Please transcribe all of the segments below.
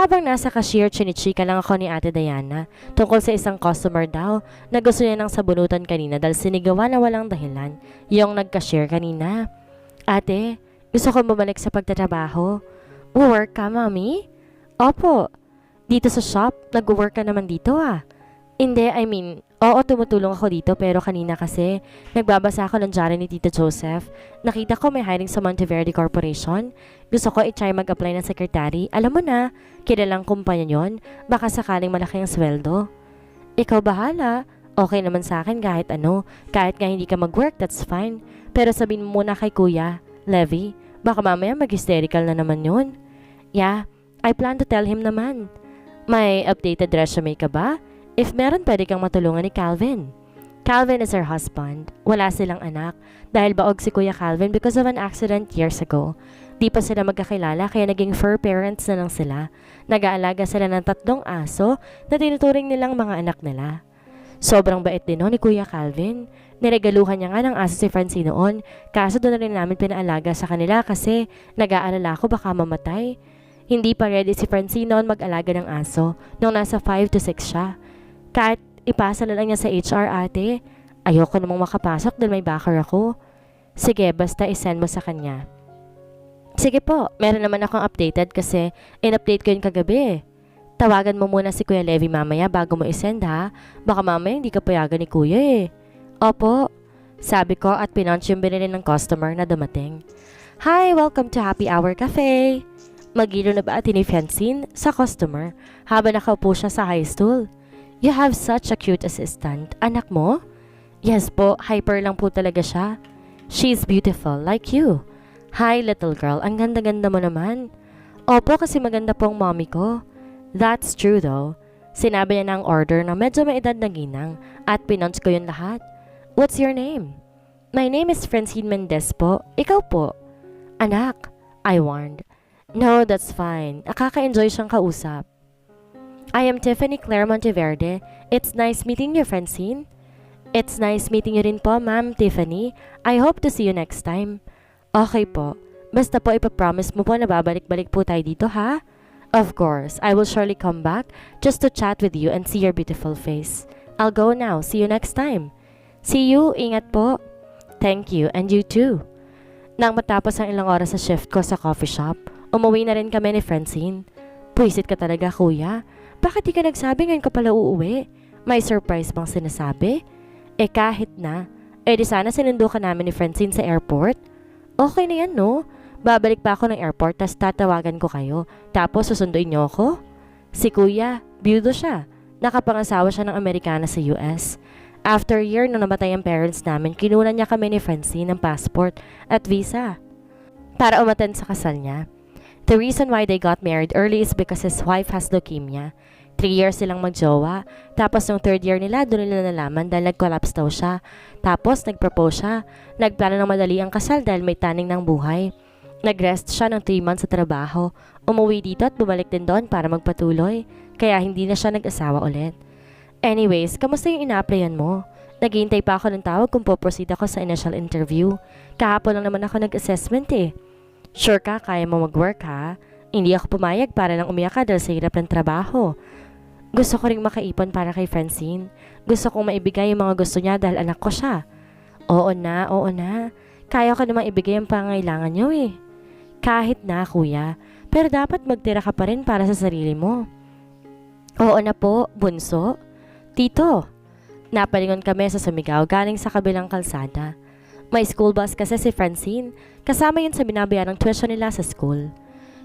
Habang nasa cashier, chinichika lang ako ni Ate Diana tungkol sa isang customer daw na gusto niya ng sabunutan kanina dahil sinigawan na walang dahilan yung nag-cashier kanina. Ate, gusto ko bumalik sa pagtatrabaho. Work ka, Mami? Opo. Dito sa shop, nag-work ka naman dito ah. Hindi, oo, tumutulong ako dito pero kanina kasi nagbabasa ako ng diary ni Tito Joseph. Nakita ko may hiring sa Monteverde Corporation. Gusto ko i-try mag-apply ng secretary. Alam mo na, kilalang kumpanya yon. Baka sakaling malaki ang sweldo. Ikaw bahala. Okay naman sa akin kahit ano. Kahit nga hindi ka mag-work, that's fine. Pero sabihin mo muna kay Kuya, Levi, baka mamaya mag-hysterical na naman yun. Yeah, I plan to tell him naman. May updated resume ka ba? If meron, pwede kang matulungan ni Calvin. Calvin is her husband. Wala silang anak dahil baog si Kuya Calvin because of an accident years ago. Di pa sila magkakilala kaya naging fur parents na lang sila. Nag-aalaga sila ng 3 aso na tinuturing nilang mga anak nila. Sobrang bait din ni Kuya Calvin. Niregaluhan niya nga ng aso si Francine noon, kaso doon na rin namin pinaalaga sa kanila kasi nag-aalala ko baka mamatay. Hindi pa ready si Francine noon mag-alaga ng aso nung nasa 5 to 6 siya. Kahit ipasa na lang niya sa HR, ate. Ayoko namang makapasok dahil may backer ako. Sige, basta isend mo sa kanya. Sige po, meron naman akong updated kasi in-update ko yun kagabi. Tawagan mo muna si Kuya Levi mamaya bago mo isend ha. Baka mamaya hindi ka payagan ni Kuya eh. Opo, sabi ko at pinunch yung binili ng customer na dumating. Hi, welcome to Happy Hour Cafe. Magilo na ba ati ni Francine sa customer habang nakaupo siya sa high stool? You have such a cute assistant. Anak mo? Yes po, hyper lang po talaga siya. She's beautiful, like you. Hi little girl, ang ganda-ganda mo naman. Opo, kasi maganda po ang mommy ko. That's true though. Sinabi niya ng order na medyo may edad na ginang at pinunch ko yun lahat. What's your name? My name is Francine Mendez po. Ikaw po? Anak, I warned. No, that's fine. Nakaka-enjoy siyang kausap. I am Tiffany Claire Monteverde. It's nice meeting you, Francine. It's nice meeting you rin po, Ma'am Tiffany. I hope to see you next time. Okay po. Basta po ipapromise mo po na babalik-balik po tayo dito, ha? Of course, I will surely come back just to chat with you and see your beautiful face. I'll go now. See you next time. See you. Ingat po. Thank you. And you too. Nang matapos ang ilang oras sa shift ko sa coffee shop, umuwi na rin kami ni Francine. Puisit ka talaga, kuya. Bakit di ka nagsabi ngayon ka pala uuwi? May surprise bang sinasabi? Kahit na. Di sana sinundo ka namin ni Francine sa airport. Okay na yan, no? Babalik pa ako ng airport tas tatawagan ko kayo. Tapos susunduin niyo ako? Si kuya, byudo siya. Nakapangasawa siya ng Amerikana sa US. After a year nung namatay ang parents namin, kinunan niya kami ni Francine ng passport at visa para umattend sa kasal niya. The reason why they got married early is because his wife has leukemia. 3 years silang magjowa. Tapos nung 3rd year nila, doon nila nalaman dahil nag-collapse daw siya. Tapos nag-propose siya. Nagplano ng madali ang kasal dahil may taning ng buhay. Nag-rest siya ng 3 months sa trabaho. Umuwi dito at bumalik din doon para magpatuloy. Kaya hindi na siya nag-asawa ulit. Anyways, kamusta yung ina-applyan mo? Naghihintay pa ako ng tawag kung po-proceed ako sa initial interview. Kahapon lang naman ako nag-assessment eh. Sure ka, kaya mo mag-work ha? Hindi ako pumayag para lang umiyak ka dahil sa hirap ng trabaho. Gusto ko ring makaipon para kay Francine. Gusto kong maibigay yung mga gusto niya dahil anak ko siya. Oo na, oo na. Kaya ko namang ibigay ang pangailangan niyo eh. Kahit na, kuya. Pero dapat magtira ka pa rin para sa sarili mo. Oo na po, bunso. Tito, napalingon kami sa sumigaw galing sa kabilang kalsada. May school bus kasi si Francine. Kasama yun sa binabayarang tuition nila sa school.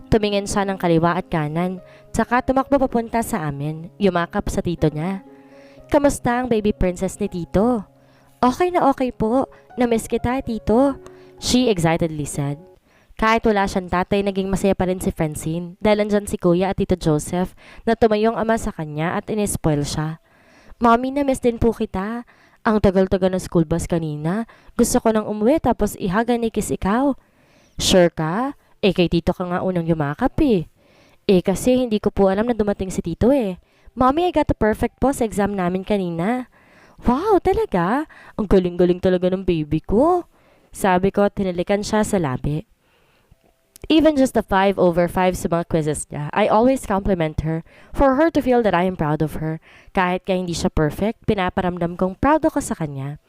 Tumingin siya ng kaliwa at kanan, tsaka tumakbo papunta sa amin, yumakap sa tito niya. Kamusta ang baby princess ni tito? Okay na okay po, na-miss kita tito, she excitedly said. Kahit wala siyang tatay, naging masaya pa rin si Francine dahil andyan si kuya at tito Joseph na tumayong ama sa kanya at inispoil siya. Mommy, na-miss din po kita. Ang tagal-tagal ng school bus kanina. Gusto ko nang umuwi tapos ihaga ni kiss ikaw. Sure ka? Kay tito ka nga unang yumakap eh. Kasi hindi ko po alam na dumating si tito eh. Mommy, I got a perfect po sa exam namin kanina. Wow, talaga? Ang galing-galing talaga ng baby ko. Sabi ko at tinalikan siya sa labi. Even just a 5/5 sa mga quizzes niya, I always compliment her for her to feel that I am proud of her. Kahit ka hindi siya perfect, pinaparamdam kong proud ako sa kanya.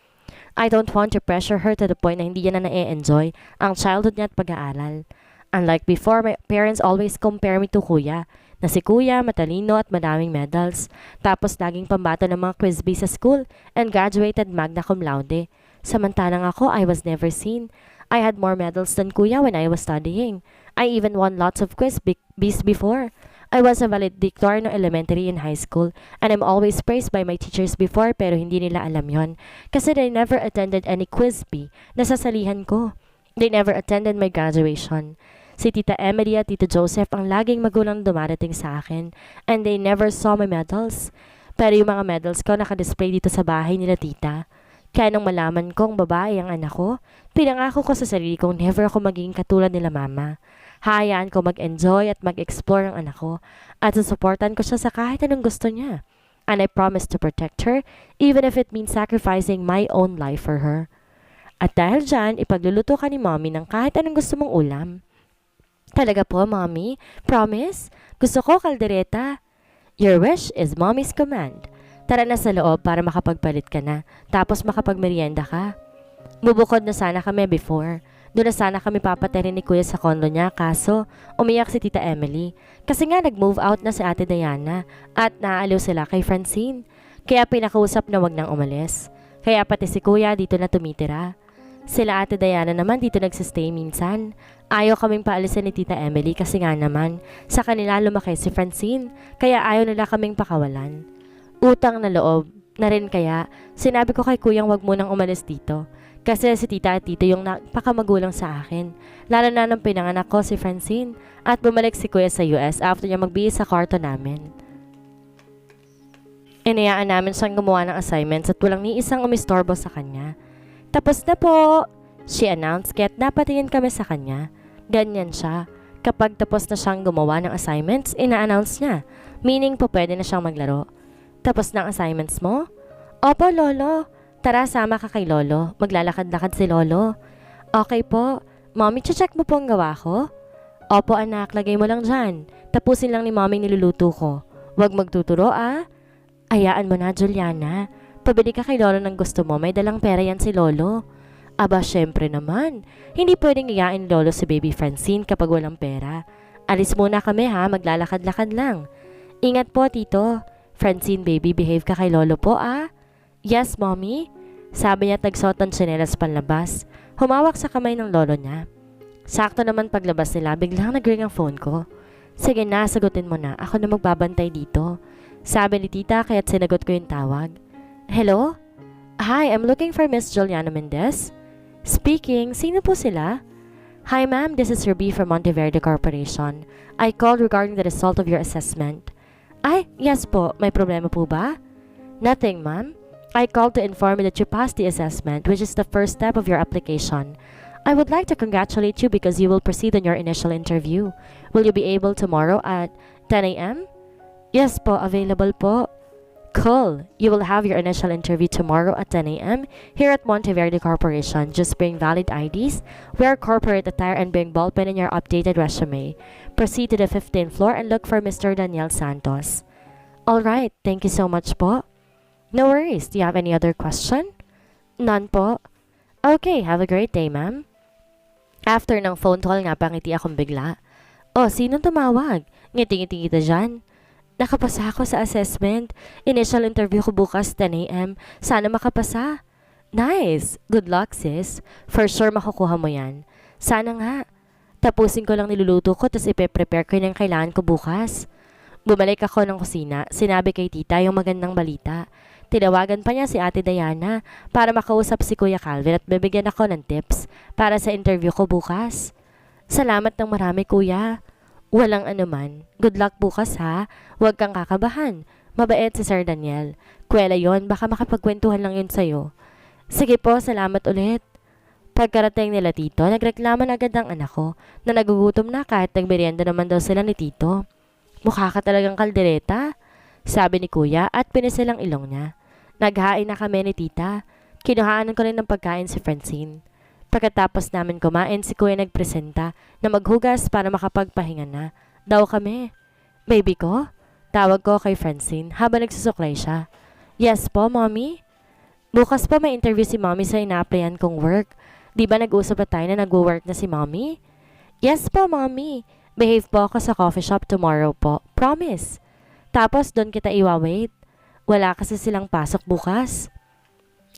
I don't want to pressure her to the point na hindi niya na na-enjoy ang childhood niya at pag-aaral. Unlike before, my parents always compare me to kuya, na si kuya matalino at madaming medals, tapos laging pambato ng mga quiz bee sa school and graduated magna cum laude. Samantalang ako, I was never seen. I had more medals than kuya when I was studying. I even won lots of quiz bees before. I was a valedictorian no elementary and high school, and I'm always praised by my teachers before pero hindi nila alam yon kasi they never attended any quiz bee na sasalihan ko. They never attended my graduation. Si Tita Emily at Tito Joseph ang laging magulang dumarating sa akin, and they never saw my medals. Pero yung mga medals ko nakadisplay dito sa bahay nila tita. Kaya nung malaman kong babae ang anak ko, pinangako ko sa sarili kong never ako magiging katulad nila mama. Hayaan ko mag-enjoy at mag-explore ang anak ko at susuportan ko siya sa kahit anong gusto niya. And I promise to protect her even if it means sacrificing my own life for her. At dahil dyan, ipagluluto ka ni mommy ng kahit anong gusto mong ulam. Talaga po, mommy? Promise? Gusto ko kaldereta. Your wish is mommy's command. Tara na sa loob para makapagpalit ka na, tapos makapagmerienda ka. Bubukod na sana kami before. Doon na sana kami papatarin ni kuya sa kondo niya, kaso umiyak si Tita Emily. Kasi nga nag-move out na si Ate Diana at naaaliw sila kay Francine. Kaya pinakausap na wag nang umalis. Kaya pati si kuya dito na tumitira. Sila Ate Diana naman dito nagsistay minsan. Ayaw kaming paalisin ni Tita Emily kasi nga naman sa kanila lumaki si Francine, kaya ayaw nila kaming pakawalan. Utang na loob na rin kaya sinabi ko kay kuyang wag munang umalis dito. Kasi si tita at tito yung napakamagulang sa akin. Lalo na nang pinanganak ko si Francine at bumalik si kuya sa US after niya magbihis sa kwarto namin. Inayaan namin siyang gumawa ng assignments at walang ni isang umistorbo sa kanya. Tapos na po, she announced, kaya't napatingin kami sa kanya. Ganyan siya. Kapag tapos na siyang gumawa ng assignments, ina-announce niya. Meaning po pwede na siyang maglaro. Tapos ng assignments mo? Opo, Lolo. Tara, sama ka kay Lolo. Maglalakad-lakad si Lolo. Okay po. Mommy, check mo po ang gawa ko? Opo, anak. Lagay mo lang dyan. Tapusin lang ni Mommy niluluto ko. Huwag magtuturo, ah. Hayaan mo na, Juliana. Pabili ka kay Lolo ng gusto mo. May dalang pera yan si Lolo. Aba, syempre naman. Hindi pwedeng iyain ni Lolo si Baby Francine kapag walang pera. Alis muna kami ha. Maglalakad-lakad lang. Ingat po, Tito. Francine, baby, behave ka kay Lolo po, ah? Yes, Mommy. Sabi niya at nagsuot ng tsinelas panlabas. Humawak sa kamay ng lolo niya. Sakto naman paglabas nila, biglang nag-ring ang phone ko. Sige na, sagutin mo na. Ako na magbabantay dito. Sabi ni tita kaya't sinagot ko yung tawag. Hello? Hi, I'm looking for Miss Juliana Mendez. Speaking, sino po sila? Hi ma'am, this is Ruby from Monteverde Corporation. I called regarding the result of your assessment. Ay, yes po. May problema po ba? Nothing, ma'am. I called to inform you that you passed the assessment, which is the first step of your application. I would like to congratulate you because you will proceed on your initial interview. Will you be able tomorrow at 10 a.m.? Yes po, available po. Cool. You will have your initial interview tomorrow at 10 a.m. here at Monteverde Corporation. Just bring valid IDs, wear corporate attire, and bring ballpen in your updated resume. Proceed to the 15th floor and look for Mr. Daniel Santos. Alright, thank you so much po. No worries. Do you have any other question? None po. Okay, have a great day, ma'am. After ng phone call nga, pangiti akong bigla. Oh, sino tumawag? Ngiti-ngiti kita dyan. Nakapasa ako sa assessment. Initial interview ko bukas 10 a.m. Sana makapasa. Nice! Good luck, sis. For sure makukuha mo yan. Sana nga. Tapusin ko lang niluluto ko tapos ipe-prepare ko yung kailangan ko bukas. Bumalik ako ng kusina. Sinabi kay tita yung magandang balita. Tinawagan pa niya si Ate Diana para makausap si Kuya Calvin at bibigyan ako ng tips para sa interview ko bukas. Salamat ng marami, Kuya. Walang anuman. Good luck bukas ha. Huwag kang kakabahan. Mabait si Sir Daniel. Kuwela yon, baka makapagkwentuhan lang yun sa'yo. Sige po, salamat ulit. Pagkarating nila tito, nagreklamo na agad ang anak ko na nagugutom na kahit nagmerienda naman daw sila ni tito. Mukha ka talagang kaldereta, sabi ni kuya at pinisil ang ilong niya. Naghain na kami ni tita. Kinuhaan ko rin ng pagkain si Francine. Pagkatapos namin kumain, si kuya nagpresenta na maghugas para makapagpahinga na. Daw kami. Baby ko? Tawag ko kay Francine habang nagsusuklay siya. Yes po, mommy? Bukas pa may interview si mommy sa ina-applyan kong work. Di ba nag-usap na tayo na nag-work na si mommy? Yes po, mommy. Behave po ako sa coffee shop tomorrow po. Promise. Tapos doon kita iwa-wait. Wala kasi silang pasok bukas.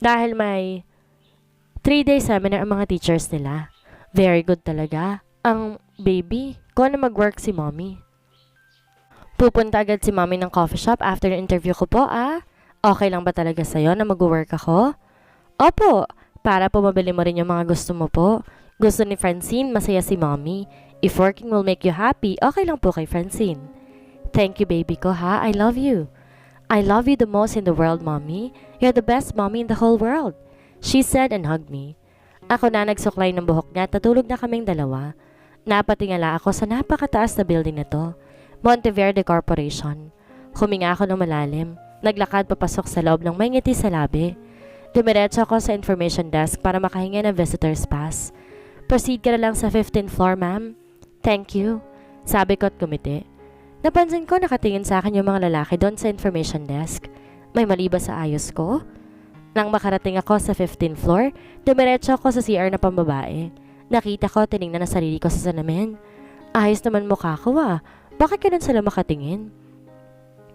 Dahil may 3-day seminar ang mga teachers nila. Very good talaga. Ang baby, kung na mag-work si mommy. Pupunta agad si mommy ng coffee shop after ng interview ko po Okay lang ba talaga sa'yo na mag-work ako? Opo, para po mabili mo rin yung mga gusto mo po. Gusto ni Francine, masaya si mommy. If working will make you happy, okay lang po kay Francine. Thank you baby ko ha, I love you. I love you the most in the world, mommy. You're the best mommy in the whole world. She said and hugged me. Ako na nagsuklay ng buhok niya at natulog na kaming dalawa. Napatingala ako sa napakataas na building na to. Monteverde Corporation. Huminga ako ng malalim. Naglakad papasok sa loob ng may ngiti sa labi. Dumiretso ako sa information desk para makahinga ng visitor's pass. Proceed ka na lang sa 15th floor, ma'am. Thank you. Sabi ko at kumiti. Napansin ko nakatingin sa akin yung mga lalaki doon sa information desk. May mali ba sa ayos ko? Nang makarating ako sa 15th floor, dumiretso ako sa CR na pambabae. Nakita ko tinignan ang sarili ko sa salamin. Ayos naman mukha ko Bakit ganun sila makatingin?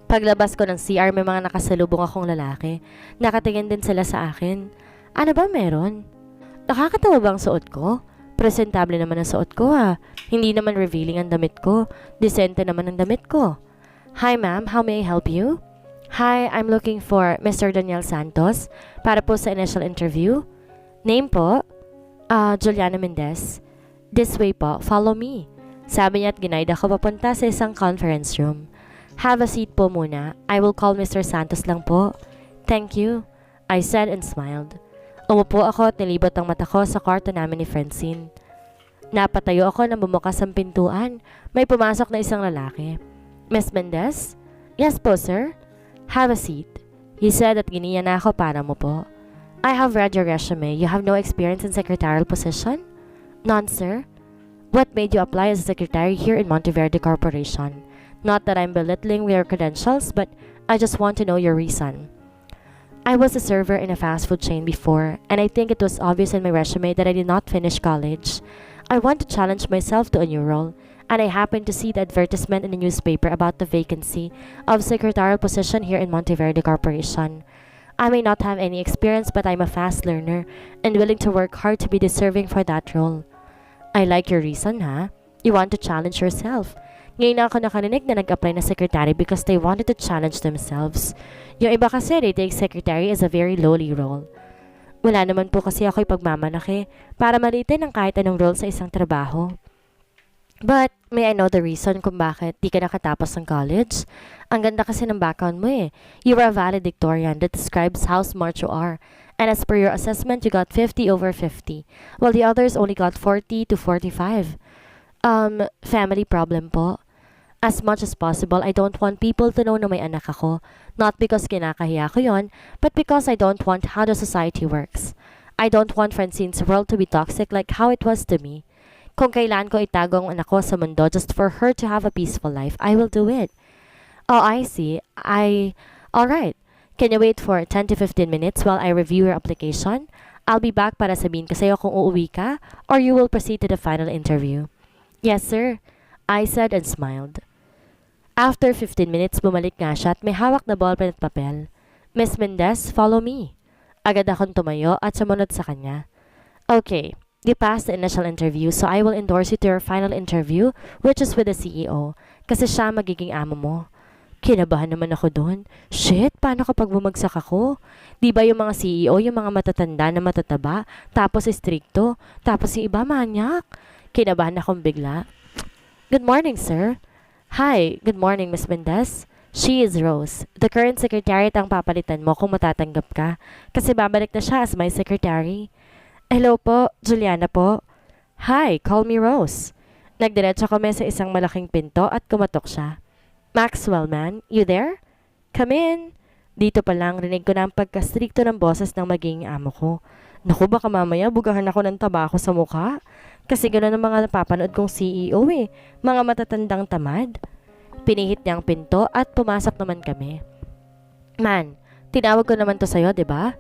Paglabas ko ng CR, may mga nakasalubong akong lalaki. Nakatingin din sila sa akin. Ano ba meron? Nakakatawa ba ang suot ko? Presentable naman ang suot ko Hindi naman revealing ang damit ko. Decente naman ang damit ko. Hi ma'am, how may I help you? Hi, I'm looking for Mr. Daniel Santos para po sa initial interview. Name po? Juliana Mendez. This way po, follow me. Sabi niya at ginaid ako papunta sa isang conference room. Have a seat po muna. I will call Mr. Santos lang po. Thank you, I said and smiled. Umupo ako at nilibot ang mata ko sa kwarto namin ni Francine. Napatayo ako nang bumukas ang pintuan. May pumasok na isang lalaki. Miss Mendez? Yes po, sir. Have a seat. He said at giniya na ako para mo po. I have read your resume. You have no experience in secretarial position? None, sir. What made you apply as a secretary here in Monteverde Corporation? Not that I'm belittling your credentials, but I just want to know your reason. I was a server in a fast food chain before, and I think it was obvious in my resume that I did not finish college. I want to challenge myself to a new role, and I happened to see the advertisement in the newspaper about the vacancy of secretarial position here in Monteverde Corporation. I may not have any experience, but I'm a fast learner and willing to work hard to be deserving for that role. I like your reason, You want to challenge yourself. Ngayon na ako nakarinig na nag-apply na secretary because they wanted to challenge themselves. Yung iba kasi they take secretary as a very lowly role. Wala naman po kasi ako ipagmamalaki para malitin ang kahit anong role sa isang trabaho. But may I know the reason kung bakit di ka nakatapos ng college? Ang ganda kasi ng background mo You are a valedictorian that describes how smart you are. And as per your assessment, you got 50 over 50, while the others only got 40 to 45. Family problem po. As much as possible, I don't want people to know na may anak ako. Not because kinakahiya ko yon, but because I don't want how the society works. I don't want Francine's world to be toxic like how it was to me. Kung kailan ko itago ang anak ko sa mundo just for her to have a peaceful life, I will do it. Oh, I see. Alright. Can you wait for 10 to 15 minutes while I review your application? I'll be back para sabihin ko sa'yo kung uuwi ka or you will proceed to the final interview. Yes, sir. I said and smiled. After 15 minutes, bumalik nga siya at may hawak na ballpen at papel. Miss Mendez, follow me. Agad akong tumayo at sumunod sa kanya. Okay, you passed the initial interview so I will endorse you to your final interview which is with the CEO kasi siya magiging amo mo. Kinabahan naman ako doon. Shit, paano kapag bumagsak ako? Di ba yung mga CEO, yung mga matatanda na matataba, tapos stricto, tapos yung iba manyak? Kinabahan akong bigla. Good morning, sir. Hi, good morning, Miss Mendez. She is Rose. The current secretary ang papalitan mo kung matatanggap ka. Kasi babalik na siya as my secretary. Hello po, Juliana po. Hi, call me Rose. Nagdiretso kami sa isang malaking pinto at kumatok siya. Maxwell, man, you there? Come in. Dito pa lang, rinig ko na ang pagkastrikto ng boses ng magiging amo ko. Naku, baka mamaya bugahan ako ng tabako sa mukha. Kasi gano'n ang mga napapanood kong CEO eh. Mga matatandang tamad. Pinihit niya ang pinto at pumasok naman kami. Man, tinawag ko naman to sa'yo, di ba?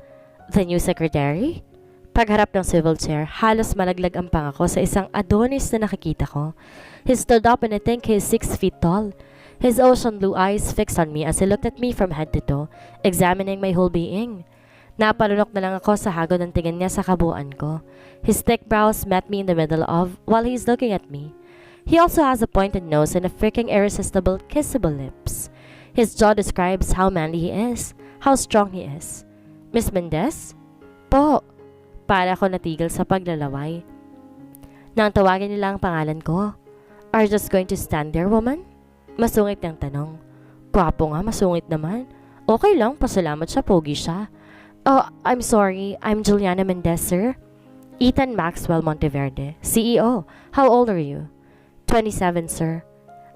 The new secretary? Pagharap ng swivel chair, halos malaglag ang panga ko sa isang Adonis na nakikita ko. He stood up and I think he is 6 feet tall. His ocean blue eyes fixed on me as he looked at me from head to toe, examining my whole being. Napalunok na lang ako sa hagod ng tingin niya sa kabuuan ko. His thick brows met me in the middle of while he's looking at me. He also has a pointed nose and a freaking irresistible, kissable lips. His jaw describes how manly he is, how strong he is. Miss Mendez? Po. Para ako natigil sa paglalaway. Nang tawagin nila ang pangalan ko. Are you just going to stand there, woman? Masungit niyang tanong. Gwapo nga, masungit naman. Okay lang, pasalamat siya, pogi siya. Oh, I'm sorry. I'm Juliana Mendez, sir. Ethan Maxwell Monteverde, CEO. How old are you? 27, sir.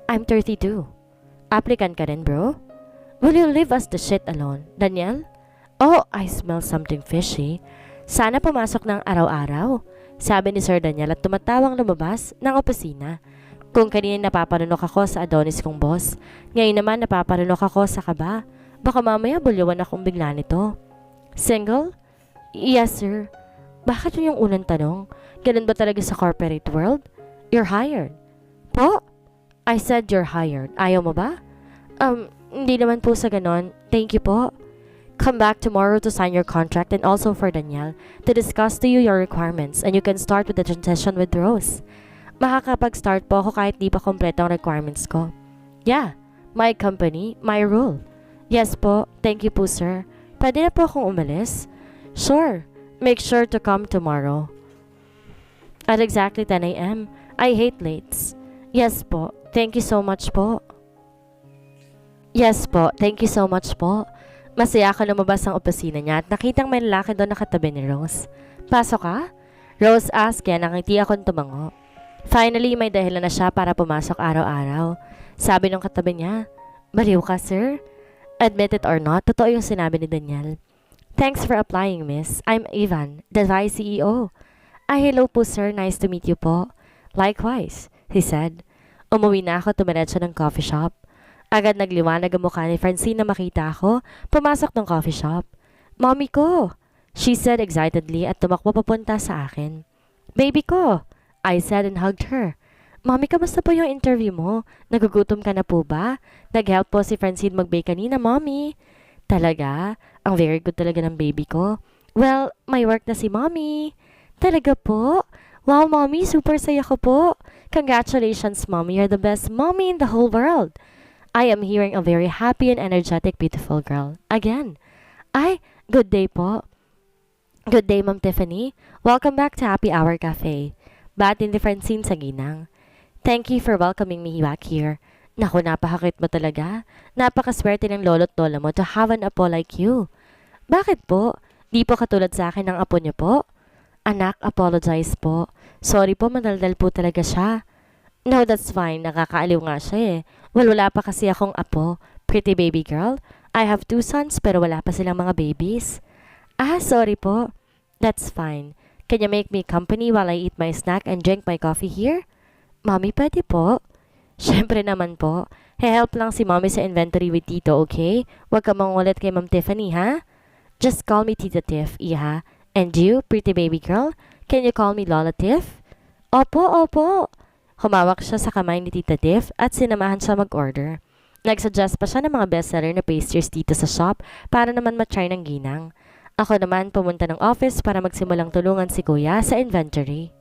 I'm 32. Applicant ka rin, bro? Will you leave us the shit alone, Daniel? Oh, I smell something fishy. Sana pumasok ng araw-araw, sabi ni Sir Daniel at tumatawang lumabas ng opisina. Kung kanina napapanunok ako sa Adonis kong boss, ngayon naman napapanunok ako sa kaba. Baka mamaya bulyawan akong bigla nito. Single? Yes, sir. Bakit yun yung unang tanong? Ganun ba talaga sa corporate world? You're hired. Po? I said you're hired. Ayaw mo ba? Hindi naman po sa ganon. Thank you po. Come back tomorrow to sign your contract and also for Daniel to discuss to you your requirements and you can start with the transition with Rose. Makakapag-start po ako kahit di pa kompleto ang requirements ko. Yeah, my company, my rule. Yes po, thank you po sir. Pwede na po akong umalis? Sure, make sure to come tomorrow. At exactly 10 a.m. I hate lates. Yes po, thank you so much po. Yes po, thank you so much po. Masaya ako lumabas ang opisina niya at nakitang may lalaki doon nakatabi ni Rose. Pasok ka? Rose asked kaya nakiti akong tumango. Finally, may dahilan na siya para pumasok araw-araw. Sabi ng katabi niya, baliw ka sir? Admit it or not, totoo yung sinabi ni Daniel. Thanks for applying, miss. I'm Ivan, the Vice CEO. Hello po sir, nice to meet you po. Likewise, he said. Umuwi na ako, tumiretso ng coffee shop. Agad nagliwanag ang mukha ni Francine na makita ako, pumasok ng coffee shop. Mommy ko, she said excitedly at tumakbo papunta sa akin. Baby ko, I said and hugged her. Mommy, kamusta po yung interview mo? Nagugutom ka na po ba? Nag-help po si Francine mag-bake kanina, Mommy. Talaga? Ang very good talaga ng baby ko. Well, may work na si Mommy. Talaga po? Wow, Mommy, super saya ko po. Congratulations, Mommy. You're the best mommy in the whole world. I am hearing a very happy and energetic, beautiful girl. Again. Good day po. Good day, Ma'am Tiffany. Welcome back to Happy Hour Cafe. Bati ni Francine sa ginang. Thank you for welcoming me back here. Naku, napakakit mo talaga. Napakaswerte ng lolo't lola mo to have an apo like you. Bakit po? Di po katulad sa akin ng apo niyo po? Anak, apologize po. Sorry po, madaldal po talaga siya. No, that's fine. Nakakaaliw nga siya eh. Well, wala pa kasi akong apo. Pretty baby girl. I have 2 sons pero wala pa silang mga babies. Sorry po. That's fine. Can you make me company while I eat my snack and drink my coffee here? Mommy, pwede po. Siyempre naman po. He-help lang si Mommy sa inventory with Tito, okay? Huwag ka mangulit kay Ma'am Tiffany, ha? Just call me Tita Tiff, Iha. And you, pretty baby girl, can you call me Lola Tiff? Opo, opo. Humawak siya sa kamay ni Tita Tiff at sinamahan siya mag-order. Nagsuggest pa siya ng mga bestseller na pastries dito sa shop para naman matry ng ginang. Ako naman pumunta ng office para magsimulang tulungan si Kuya sa inventory.